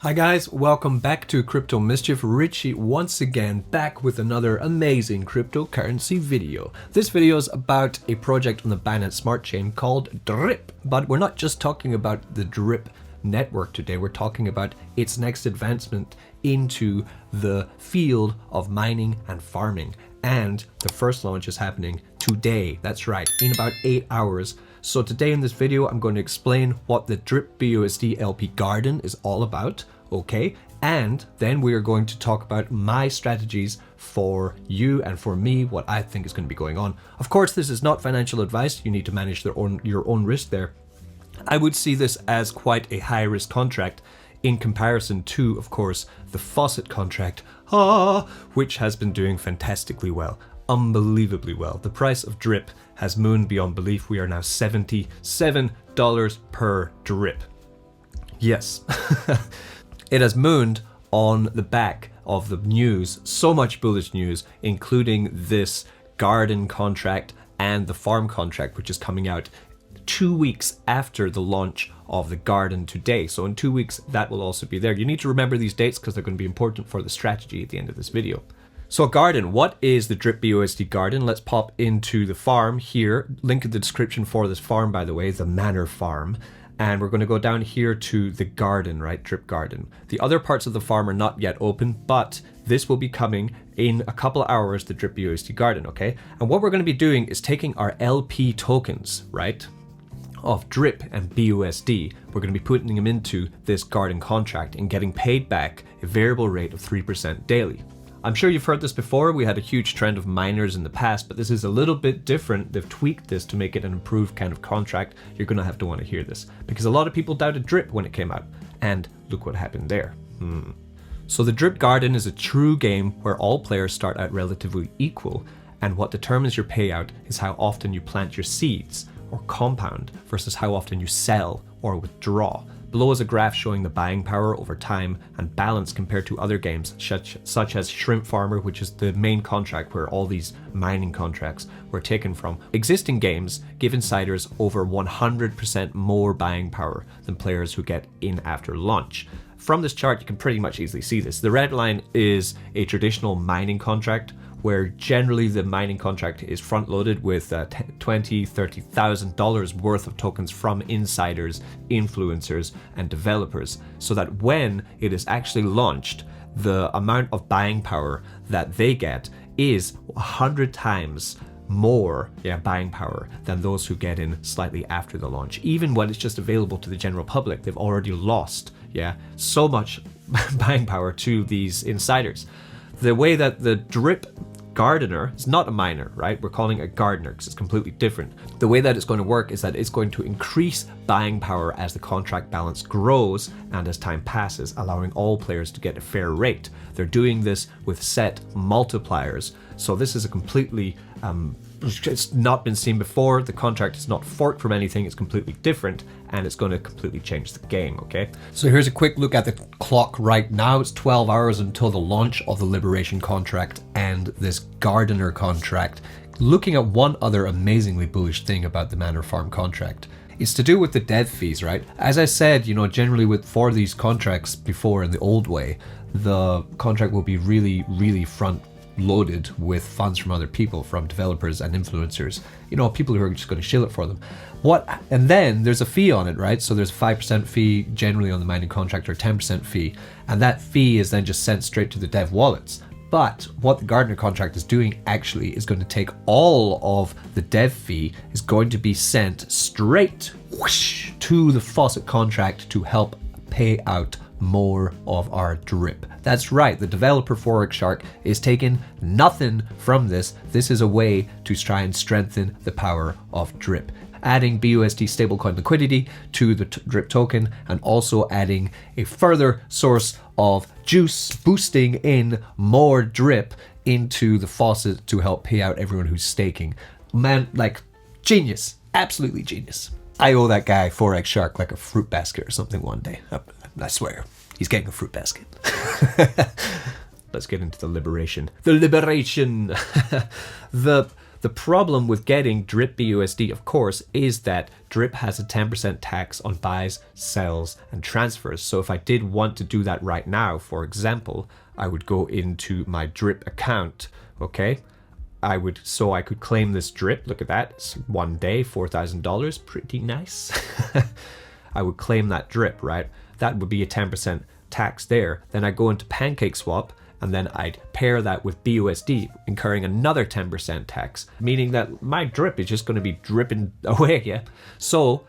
Hi guys, welcome back to Crypto Mischief. Richie once again back with another amazing cryptocurrency video. This video is about a project on the Binance Smart Chain called Drip, but we're not just talking about the Drip network today, we're talking about its next advancement into the field of mining and farming. And the first launch is happening today, that's right, in about 8 hours. So today in this video, I'm going to explain what the Drip BUSD LP Garden is all about, okay? And then we are going to talk about my strategies for you and for me, what I think is going to be going on. Of course, this is not financial advice. You need to manage your own risk there. I would see this as quite a high risk contract in comparison to, of course, the Faucet contract, which has been doing fantastically well. Unbelievably well. The price of Drip has mooned beyond belief. We are now $77 per drip. Yes. It has mooned on the back of the news, so much bullish news, including this garden contract and the farm contract, which is coming out 2 weeks after the launch of the garden today. So in 2 weeks, that will also be there. You need to remember these dates because they're going to be important for the strategy at the end of this video. So garden, what is the Drip BUSD garden? Let's pop into the farm here. Link in the description for this farm, by the way, the Manor Farm. And we're going to go down here to the garden, right? Drip garden. The other parts of the farm are not yet open, but this will be coming in a couple of hours, the Drip BUSD garden, okay? And what we're going to be doing is taking our LP tokens, right, of Drip and BUSD. We're going to be putting them into this garden contract and getting paid back a variable rate of 3% daily. I'm sure you've heard this before. We had a huge trend of miners in the past, but this is a little bit different. They've tweaked this to make it an improved kind of contract. You're going to have to want to hear this because a lot of people doubted Drip when it came out, and look what happened there. So the Drip Garden is a true game where all players start out relatively equal, and what determines your payout is how often you plant your seeds or compound versus how often you sell or withdraw. Below is a graph showing the buying power over time and balance compared to other games such as Shrimp Farmer, which is the main contract where all these mining contracts were taken from. Existing games give insiders over 100% more buying power than players who get in after launch. From this chart, you can pretty much easily see this. The red line is a traditional mining contract, where generally the mining contract is front-loaded with $20,000, $30,000 worth of tokens from insiders, influencers, and developers, so that when it is actually launched, the amount of buying power that they get is 100 times more buying power than those who get in slightly after the launch. Even when it's just available to the general public, they've already lost so much buying power to these insiders. The way that the Drip Gardener is not a miner, right? We're calling it a gardener because it's completely different. The way that it's going to work is that it's going to increase buying power as the contract balance grows and as time passes, allowing all players to get a fair rate. They're doing this with set multipliers. So this is a completely, it's not been seen before. The contract is not forked from anything. It's completely different and it's going to completely change the game, okay? So here's a quick look at the clock right now. It's 12 hours until the launch of the Liberation contract and this Gardener contract. Looking at one other amazingly bullish thing about the Manor Farm contract. It's to do with the dev fees, right? As I said, generally for these contracts before in the old way, the contract will be really, really front loaded with funds from other people, from developers and influencers, people who are just going to shill it for them. And then there's a fee on it, right? So there's a 5% fee generally on the mining contract, or 10% fee, and that fee is then just sent straight to the dev wallets. But what the Gardener contract is doing actually is going to take all of the dev fee, is going to be sent straight to the Faucet contract to help pay out more of our Drip. That's right, the developer Forex Shark is taking nothing from this. This is a way to try and strengthen the power of Drip. Adding BUSD stablecoin liquidity to the Drip token and also adding a further source of juice, boosting in more Drip into the Faucet to help pay out everyone who's staking. Man, genius, absolutely genius. I owe that guy Forex Shark like a fruit basket or something one day. I swear, he's getting a fruit basket. Let's get into the liberation. The liberation. The The problem with getting Drip BUSD, of course, is that Drip has a 10% tax on buys, sells, and transfers. So if I did want to do that right now, for example, I would go into my Drip account, okay? I could claim this Drip. Look at that. It's 1 day, $4,000. Pretty nice. I would claim that Drip, right? That would be a 10% tax there. Then I go into PancakeSwap, and then I'd pair that with BUSD, incurring another 10% tax, meaning that my Drip is just going to be dripping away, yeah? So,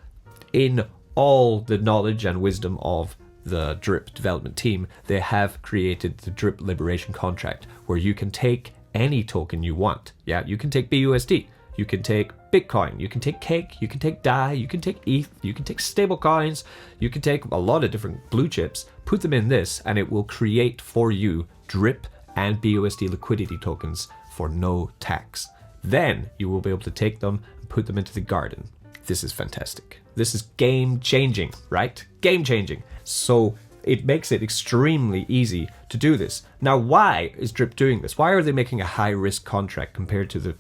in all the knowledge and wisdom of the Drip development team, they have created the Drip Liberation Contract, where you can take any token you want. Yeah, you can take BUSD, you can take Bitcoin, you can take Cake, you can take DAI, you can take ETH, you can take stable coins, you can take a lot of different blue chips, put them in this, and it will create for you Drip and BUSD liquidity tokens for no tax. Then you will be able to take them and put them into the garden. This is fantastic. This is game changing, right? Game changing. So it makes it extremely easy to do this. Now, why is Drip doing this? Why are they making a high risk contract compared to the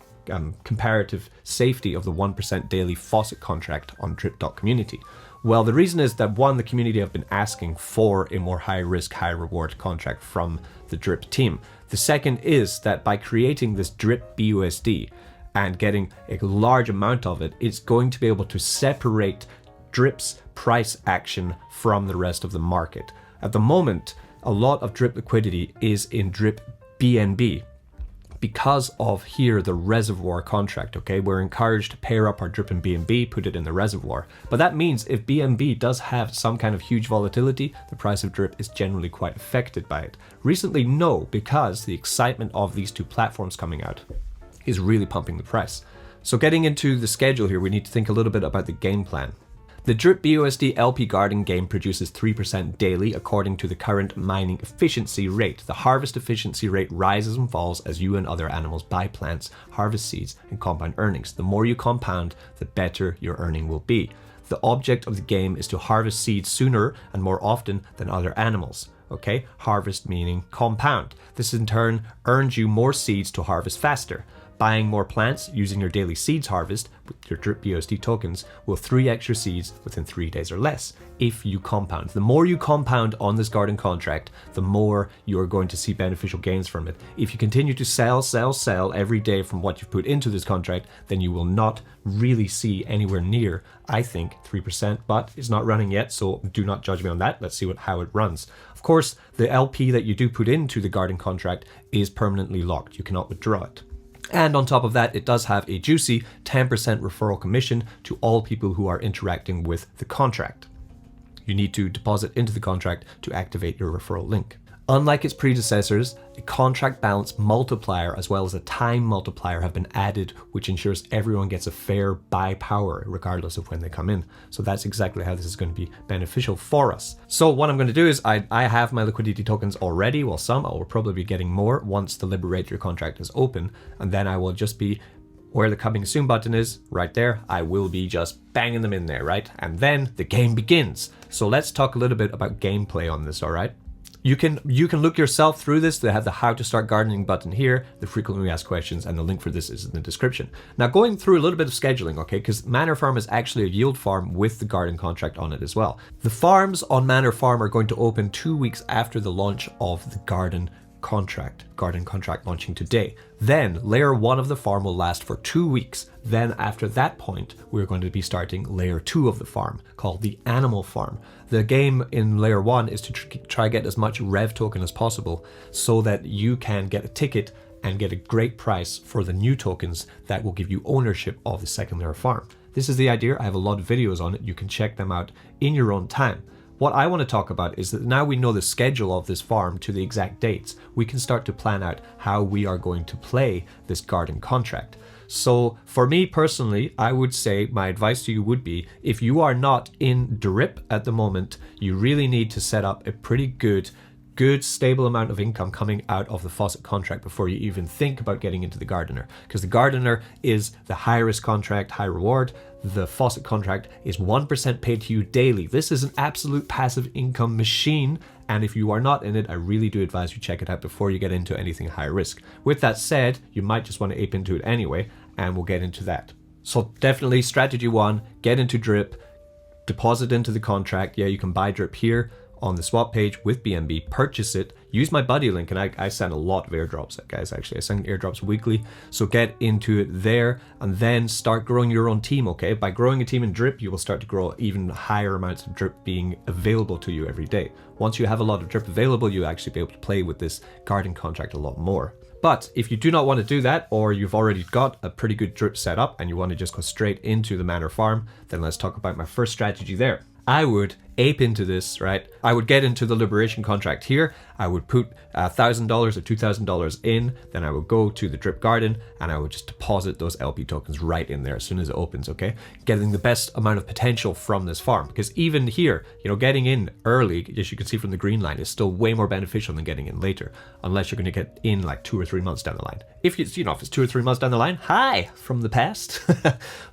comparative safety of the 1% daily Faucet contract on drip.community? Well, the reason is that one, the community have been asking for a more high risk, high reward contract from the Drip team. The second is that by creating this Drip BUSD and getting a large amount of it, it's going to be able to separate Drip's price action from the rest of the market. At the moment, a lot of Drip liquidity is in Drip BNB. Because of here the reservoir contract, okay, we're encouraged to pair up our Drip and BNB, put it in the reservoir. But that means if BNB does have some kind of huge volatility, the price of Drip is generally quite affected by it. Recently, no, because the excitement of these two platforms coming out is really pumping the price. So getting into the schedule here, we need to think a little bit about the game plan. The Drip BUSD LP Garden game produces 3% daily according to the current mining efficiency rate. The harvest efficiency rate rises and falls as you and other animals buy plants, harvest seeds, and compound earnings. The more you compound, the better your earning will be. The object of the game is to harvest seeds sooner and more often than other animals. Okay, harvest meaning compound. This in turn earns you more seeds to harvest faster. Buying more plants using your daily seeds harvest with your Drip BUSD tokens will 3 extra seeds within 3 days or less if you compound. The more you compound on this garden contract, the more you are going to see beneficial gains from it. If you continue to sell every day from what you've put into this contract, then you will not really see anywhere near, I think, 3%, but it's not running yet, so do not judge me on that. Let's see how it runs. Of course, the LP that you do put into the garden contract is permanently locked. You cannot withdraw it. And on top of that, it does have a juicy 10% referral commission to all people who are interacting with the contract. You need to deposit into the contract to activate your referral link. Unlike its predecessors, a contract balance multiplier as well as a time multiplier have been added, which ensures everyone gets a fair buy power regardless of when they come in. So that's exactly how this is going to be beneficial for us. So what I'm going to do is I have my liquidity tokens already. Well, some I will probably be getting more once the Liberate Your contract is open, and then I will just be where the coming soon button is, right there, I will be just banging them in there, right? And then the game begins. So let's talk a little bit about gameplay on this, all right? You can look yourself through this. They have the how to start gardening button here, the frequently asked questions, and the link for this is in the description. Now going through a little bit of scheduling, okay, because Manor Farm is actually a yield farm with the garden contract on it as well. The farms on Manor Farm are going to open 2 weeks after the launch of the garden contract launching today. Then layer 1 of the farm will last for 2 weeks. Then after that point, we're going to be starting layer 2 of the farm called the animal farm. The game in layer 1 is to try get as much rev token as possible so that you can get a ticket and get a great price for the new tokens that will give you ownership of the second layer farm. This is the idea. I have a lot of videos on it. You can check them out in your own time. What I want to talk about is that now we know the schedule of this farm to the exact dates, we can start to plan out how we are going to play this garden contract. So for me personally, I would say my advice to you would be, if you are not in Drip at the moment, you really need to set up a pretty good stable amount of income coming out of the Faucet contract before you even think about getting into the Gardener, because the Gardener is the high risk contract, high reward. The Faucet contract is 1% paid to you daily. This is an absolute passive income machine, and if you are not in it, I really do advise you check it out before you get into anything high risk. With that said, you might just want to ape into it anyway, and we'll get into that. So definitely strategy 1, get into drip, deposit into the contract. Yeah, you can buy drip here on the swap page with BNB, purchase it, use my buddy link, and I send a lot of airdrops, guys. Actually, I send airdrops weekly, so get into it there and then start growing your own team. Okay, by growing a team in drip, you will start to grow even higher amounts of drip being available to you every day. Once you have a lot of drip available, you'll actually be able to play with this garden contract a lot more. But if you do not want to do that, or you've already got a pretty good drip set up and you want to just go straight into the manor farm, then let's talk about my first strategy there. I would ape into this, right? I would get into the liberation contract here. I would put $1,000 or $2,000 in, then I would go to the drip garden and I would just deposit those LP tokens right in there as soon as it opens, okay? Getting the best amount of potential from this farm, because even here, you know, getting in early, as you can see from the green line, is still way more beneficial than getting in later, unless you're going to get in like 2 or 3 months down the line. If it's, you know, if it's 2 or 3 months down the line, hi from the past.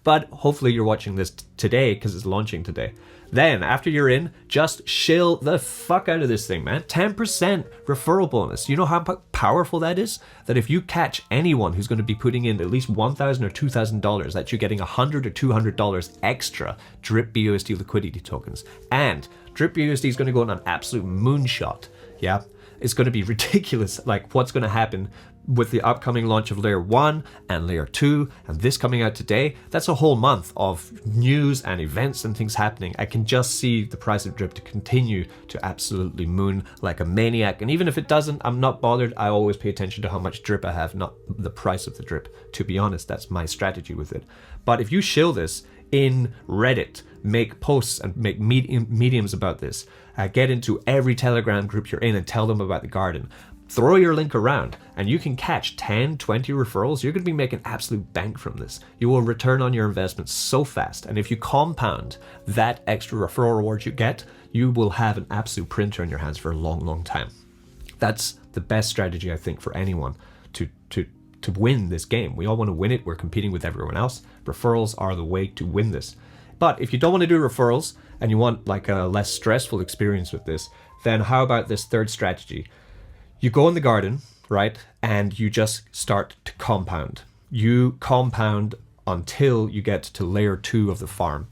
But hopefully you're watching this today because it's launching today. Then after you're in, just shill the fuck out of this thing, man. 10% referral bonus. You know how powerful that is? That if you catch anyone who's going to be putting in at least $1,000 or $2,000, that you're getting $100 or $200 extra drip BUSD liquidity tokens. And drip BUSD is going to go on an absolute moonshot. Yeah, it's going to be ridiculous. Like what's going to happen with the upcoming launch of layer 1 and layer 2 and this coming out today. That's a whole month of news and events and things happening. I can just see the price of drip to continue to absolutely moon like a maniac. And even if it doesn't, I'm not bothered. I always pay attention to how much drip I have, not the price of the drip. To be honest, that's my strategy with it. But if you shill this in Reddit, make posts and make mediums about this, get into every Telegram group you're in and tell them about the garden, throw your link around, and you can catch 10, 20 referrals. You're going to be making absolute bank from this. You will return on your investment so fast. And if you compound that extra referral reward you get, you will have an absolute printer in your hands for a long, long time. That's the best strategy, I think, for anyone to win this game. We all want to win it. We're competing with everyone else. Referrals are the way to win this. But if you don't want to do referrals and you want like a less stressful experience with this, then how about this third strategy? You go in the garden, right, and you just start to compound. You compound until you get to layer 2 of the farm.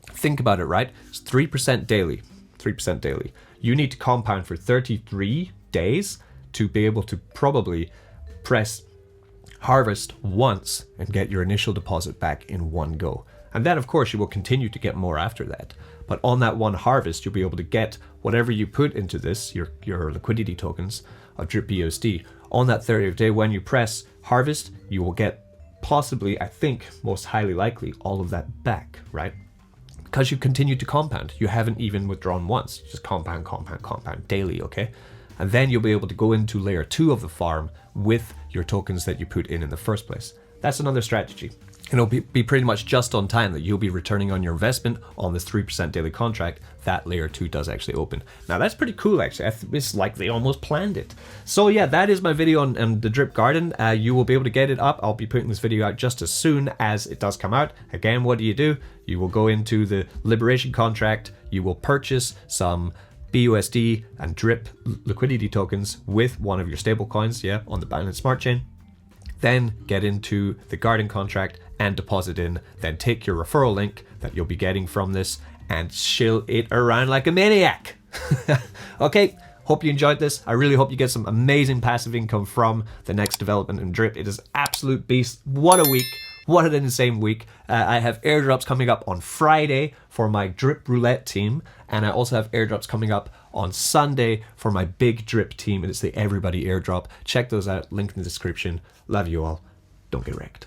Think about it, right? It's 3% daily, 3% daily. You need to compound for 33 days to be able to probably press harvest once and get your initial deposit back in one go. And then, of course, you will continue to get more after that. But on that one harvest, you'll be able to get whatever you put into this, your liquidity tokens of drip BUSD. On that 30th day, when you press harvest, you will get possibly, I think, most highly likely, all of that back, right? Because you continue to compound. You haven't even withdrawn once. You just compound, compound, compound daily, okay? And then you'll be able to go into layer 2 of the farm with your tokens that you put in the first place. That's another strategy. And it'll be pretty much just on time that you'll be returning on your investment on this 3% daily contract. That layer 2 does actually open. Now that's pretty cool, actually. It's like they almost planned it. So yeah, that is my video on the drip garden. You will be able to get it up. I'll be putting this video out just as soon as it does come out. Again, what do? You will go into the liberation contract. You will purchase some BUSD and drip liquidity tokens with one of your stable coins, yeah, on the Binance Smart Chain. Then get into the garden contract and deposit in, then take your referral link that you'll be getting from this and shill it around like a maniac. Okay, hope you enjoyed this. I really hope you get some amazing passive income from the next development in drip. It is absolute beast. What a week. What an insane week. I have airdrops coming up on Friday for my drip roulette team, and I also have airdrops coming up on Sunday for my big drip team, and it's the everybody airdrop. Check those out, link in the description. Love you all. Don't get wrecked.